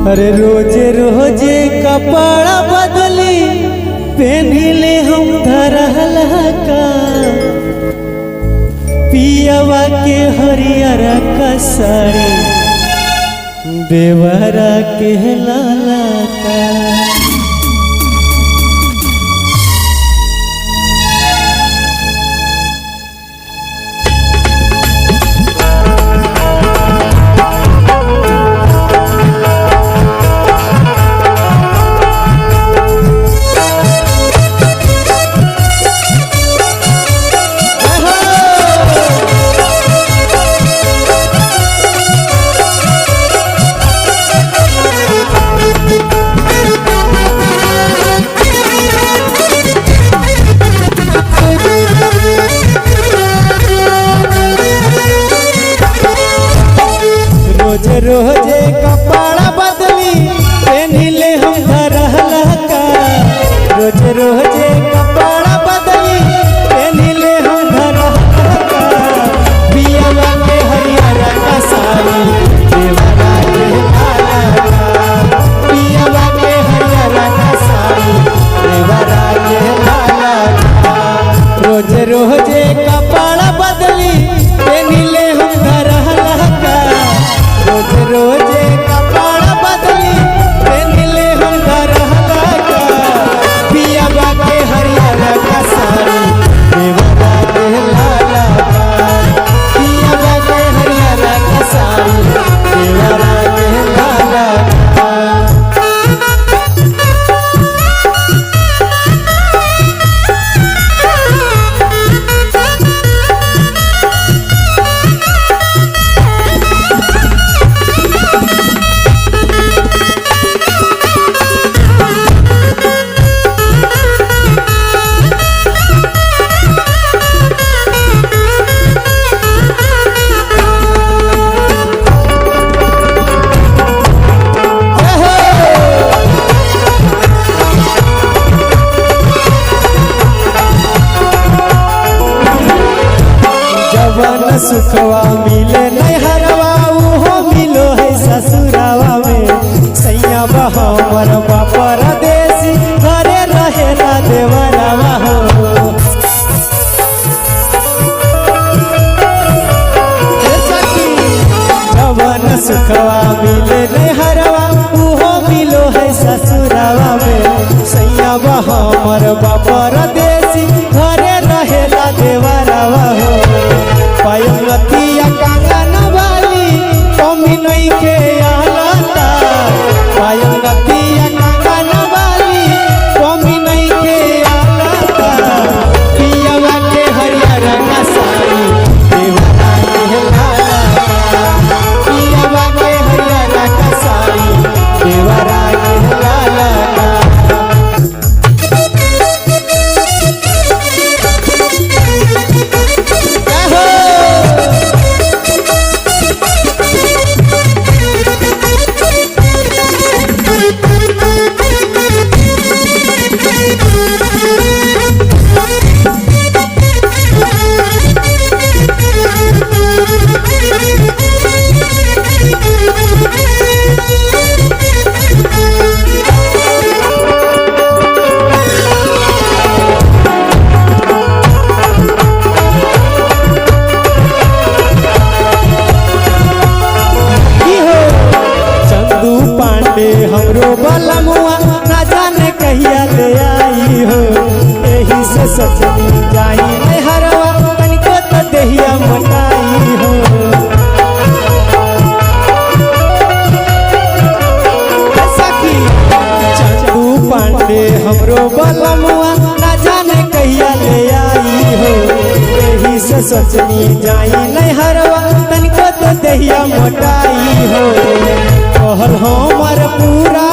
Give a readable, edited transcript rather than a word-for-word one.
अरे रोजे रोजे कपड़ा बदली पहनिले हम धरहला का पियवा के हरियर का साड़ी देवरा के लाला का। रोजे रोजे कपड़ा बदली पहनिले हम धरहला का। रोजे रोजे कपड़ा बदली पहनिले हम धरहला का पियवा के हरियर का साड़ी देवरा के लाला का। पियवा के हरियर का साड़ी देवरा के लाला का। रोजे रोजे कपड़ा बदली पहनिले हम धरहला का। रोजे रोजे कपड़ा बदली पहनिले हम धरहला का पियवा के हरियर का साड़ी देवरा के लाला का। पियवा के हरियर का साड़ी देवरा के लाला का। सुखवा मिले नैहरवा उहो मिलो है ससुरावा में। सैया हमर परदेसी घरे रहेला देवरावा हो। जवन सुखवा मिले नैहरवा उहो मिलो है ससुरावा में। सैया हमर परदेसी घरे रहेला देवरावा हो। पायंगतिया कंगन वाली कमी नहीं के आलता। पायंगतिया कंगन वाली कमी नहीं के आलता पियवा के हरियर का साड़ी देवरा के लाला का। पियवा के हरियर का साड़ी देवरा के लाला का। हमरो बलमुआ ना जाने कहिया ले आई हो। एही से सचनी जाई नैहरवा तनिको तो देहिया मनाई हो। सखी चंदू पांडे हमरो बलमुआ ना जाने कहिया ले आई हो। एही से सचनी जाई नैहरवा तनिको तो देहिया मोटाई हो। कहल हमर पूरा